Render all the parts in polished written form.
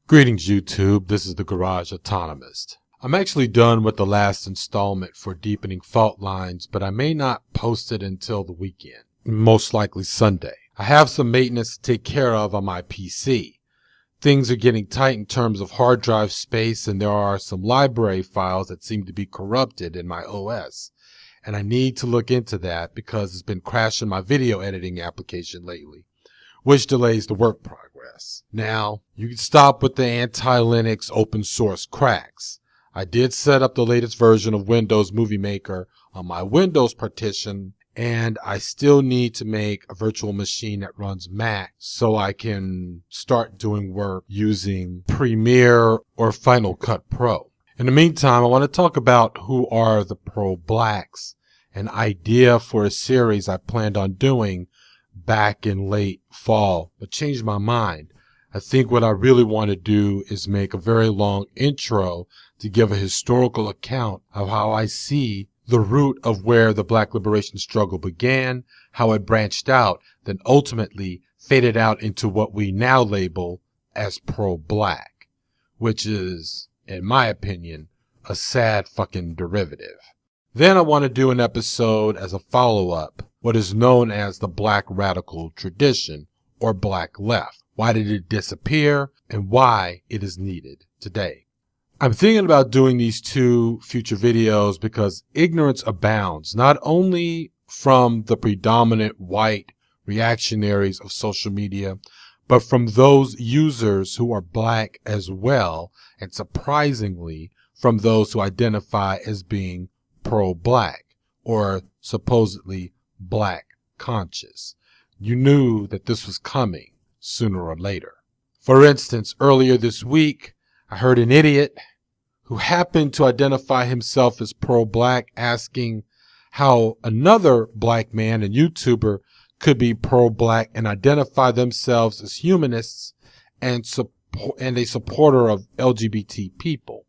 Greetings YouTube, this is the Garage Autonomist. I'm actually done with the last installment for Deepening Fault Lines, but I may not post it until the weekend, most likely Sunday. I have some maintenance to take care of on my PC. Things are getting tight in terms of hard drive space, and there are some library files that seem to be corrupted in my OS. And I need to look into that because it's been crashing my video editing application lately, which delays the work progress. Now, you can stop with the anti-Linux open source cracks. I did set up the latest version of Windows Movie Maker on my Windows partition, and I still need to make a virtual machine that runs Mac so I can start doing work using Premiere or Final Cut Pro. In the meantime, I want to talk about who are the pro-blacks, an idea for a series I planned on doing back in late fall, but changed my mind. I think what I really want to do is make a very long intro to give a historical account of how I see the root of where the black liberation struggle began, how it branched out, then ultimately faded out into what we now label as pro-black, which is, in my opinion, a sad fucking derivative. Then I want to do an episode as a follow-up, what is known as the black radical tradition, or black left. Why did it disappear, and why it is needed today? I'm thinking about doing these two future videos because ignorance abounds, not only from the predominant white reactionaries of social media, but from those users who are black as well, and surprisingly, from those who identify as being pro-black, or supposedly black conscious. You knew that this was coming sooner or later. For instance, earlier this week, I heard an idiot who happened to identify himself as pro-black asking how another black man and YouTuber could be pro-black and identify themselves as humanists and a supporter of LGBT people.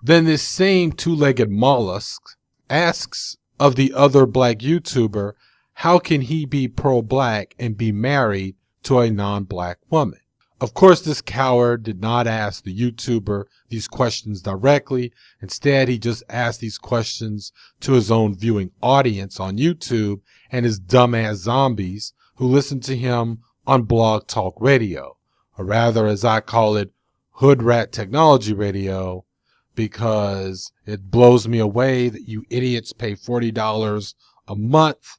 Then this same two-legged mollusk asks of the other black YouTuber, how can he be pro-black and be married to a non-black woman? Of course, this coward did not ask the YouTuber these questions directly. Instead, he just asked these questions to his own viewing audience on YouTube and his dumbass zombies who listen to him on Blog Talk Radio, or rather, as I call it, Hood Rat Technology Radio, because it blows me away that you idiots pay $40 a month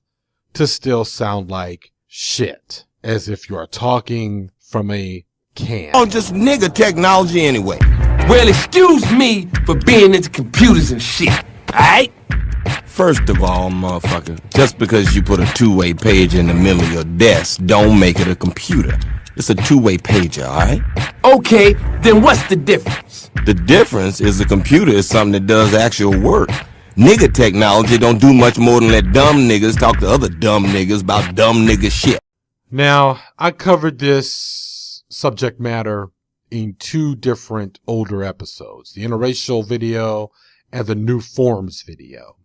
to still sound like shit, as if you are talking from a can. Oh, just nigga technology anyway. Well, excuse me for being into computers and shit, alright? First of all, motherfucker, just because you put a two-way page in the middle of your desk, don't make it a computer. It's a two-way pager, alright? Okay, then what's the difference? The difference is the computer is something that does actual work. Nigga technology don't do much more than let dumb niggas talk to other dumb niggas about dumb nigga shit. Now, I covered this subject matter in two different older episodes, the interracial video and the new forms video.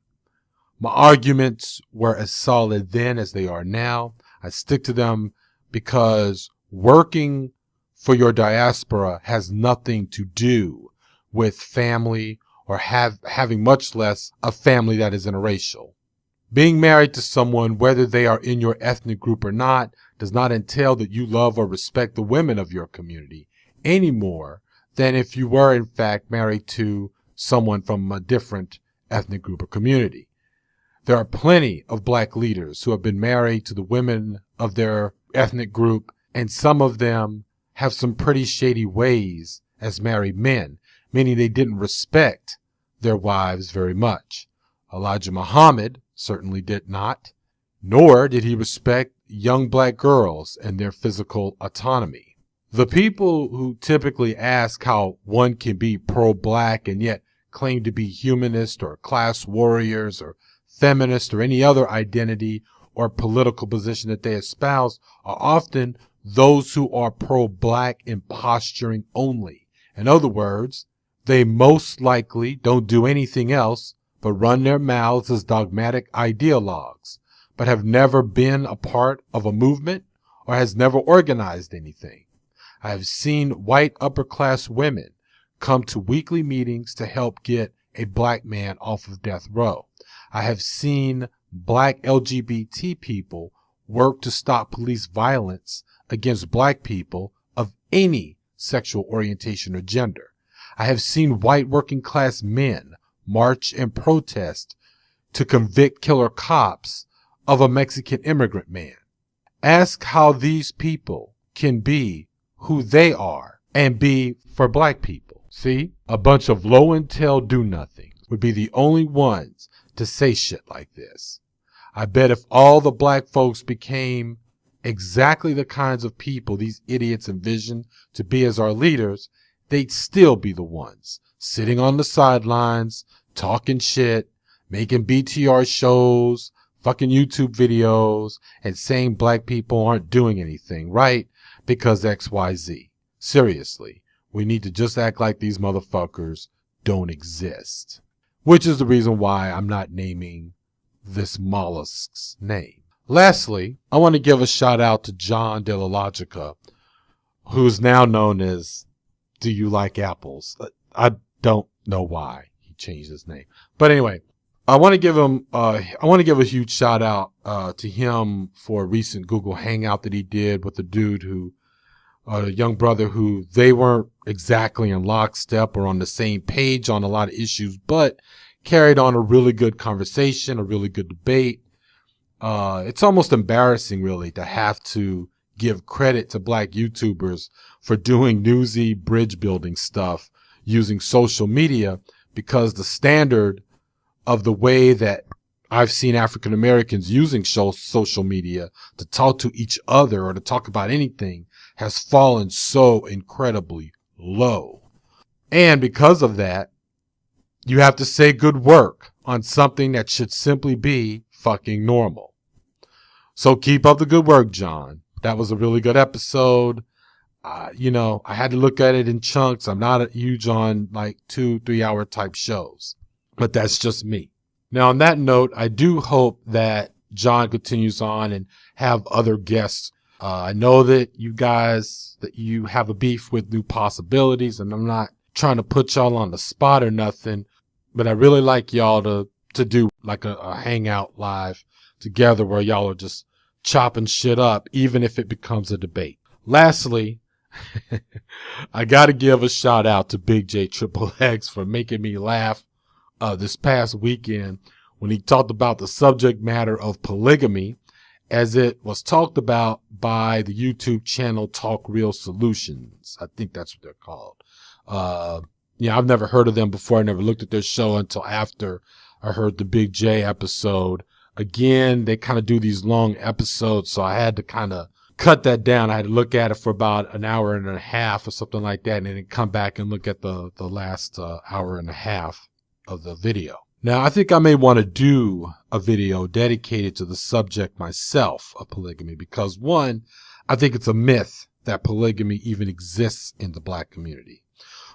My arguments were as solid then as they are now. I stick to them because working for your diaspora has nothing to do with family or having much less a family that is interracial. Being married to someone, whether they are in your ethnic group or not, does not entail that you love or respect the women of your community any more than if you were in fact married to someone from a different ethnic group or community. There are plenty of black leaders who have been married to the women of their ethnic group, and some of them have some pretty shady ways as married men, meaning they didn't respect their wives very much. Elijah Muhammad certainly did not, nor did he respect young black girls and their physical autonomy. The people who typically ask how one can be pro-black and yet claim to be humanist or class warriors or feminist or any other identity or political position that they espouse are often those who are pro-black in posturing only. In other words, they most likely don't do anything else but run their mouths as dogmatic ideologues, but have never been a part of a movement or has never organized anything. I have seen white upper-class women come to weekly meetings to help get a black man off of death row. I have seen black LGBT people work to stop police violence against black people of any sexual orientation or gender. I have seen white working class men march and protest to convict killer cops of a Mexican immigrant man. Ask how these people can be who they are and be for black people. See, a bunch of low intel do-nothing would be the only ones to say shit like this. I bet if all the black folks became exactly the kinds of people these idiots envision to be as our leaders, they'd still be the ones sitting on the sidelines, talking shit, making BTR shows, fucking YouTube videos, and saying black people aren't doing anything right because XYZ. Seriously, we need to just act like these motherfuckers don't exist. Which is the reason why I'm not naming this mollusk's name. Lastly, I want to give a shout out to John De La Logica, who's now known as Do You Like Apples? I don't know why he changed his name. But anyway, I want to give a huge shout out to him for a recent Google Hangout that he did with a dude who, a young brother who they weren't exactly in lockstep or on the same page on a lot of issues, but carried on a really good conversation, a really good debate. It's almost embarrassing, really, to have to give credit to black YouTubers for doing newsy bridge building stuff using social media, because the standard of the way that I've seen African Americans using social media to talk to each other or to talk about anything has fallen so incredibly low. And because of that, you have to say good work on something that should simply be fucking normal. So keep up the good work, John. That was a really good episode. I had to look at it in chunks. I'm not huge on like 2-3 hour type shows, but that's just me. Now, on that note, I do hope that John continues on and have other guests. I know that you have a beef with New Possibilities, and I'm not trying to put y'all on the spot or nothing, but I really like y'all to do like a hangout live together where y'all are just chopping shit up, even if it becomes a debate. Lastly, I got to give a shout out to Big J Triple X for making me laugh this past weekend when he talked about the subject matter of polygamy as it was talked about by the YouTube channel Talk Real Solutions. I think that's what they're called. I've never heard of them before. I never looked at their show until after I heard the Big J episode. Again, they kind of do these long episodes, so I had to kind of cut that down. I had to look at it for about an hour and a half or something like that, and then come back and look at the last hour and a half of the video. Now, I think I may want to do a video dedicated to the subject myself of polygamy because, one, I think it's a myth that polygamy even exists in the black community.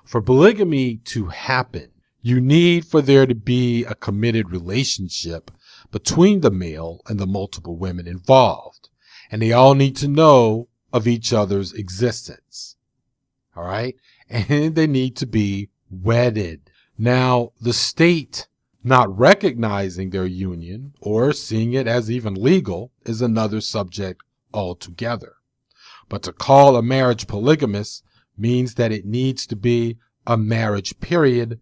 For polygamy to happen, you need for there to be a committed relationship between the male and the multiple women involved, and they all need to know of each other's existence. All right? And they need to be wedded. Now, the state not recognizing their union or seeing it as even legal is another subject altogether. But to call a marriage polygamous means that it needs to be a marriage period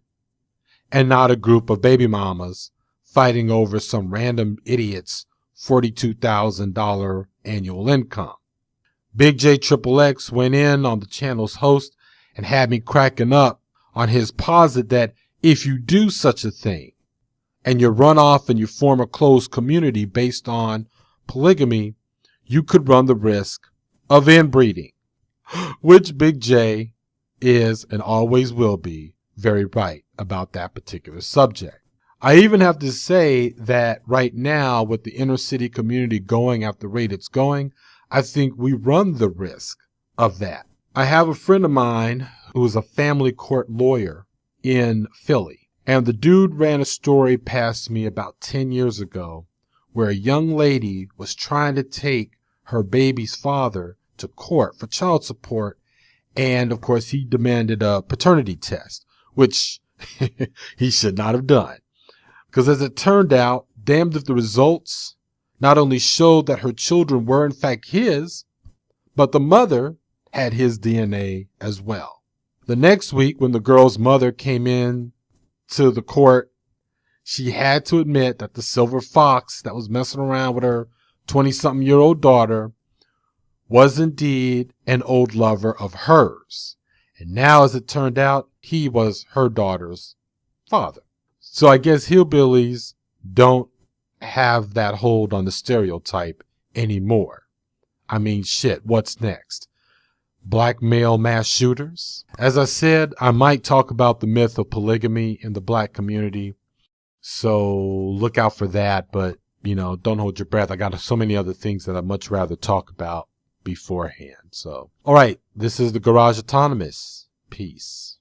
and not a group of baby mamas fighting over some random idiot's $42,000 annual income. Big J Triple X went in on the channel's host and had me cracking up on his posit that if you do such a thing and you run off and you form a closed community based on polygamy, you could run the risk of inbreeding, which Big J is and always will be very right about that particular subject. I even have to say that right now, with the inner city community going at the rate it's going, I think we run the risk of that. I have a friend of mine who is a family court lawyer in Philly, and the dude ran a story past me about 10 years ago where a young lady was trying to take her baby's father to court for child support, And of course, he demanded a paternity test, which he should not have done. Because as it turned out, damned if the results not only showed that her children were in fact his, but the mother had his DNA as well. The next week, when the girl's mother came in to the court, she had to admit that the silver fox that was messing around with her 20-something-year-old daughter was indeed an old lover of hers. And now, as it turned out, he was her daughter's father. So I guess hillbillies don't have that hold on the stereotype anymore. I mean, shit, what's next? Black male mass shooters? As I said, I might talk about the myth of polygamy in the black community. So look out for that. But, don't hold your breath. I got so many other things that I'd much rather talk about beforehand. So, all right, this is the Garage Autonomist. Peace.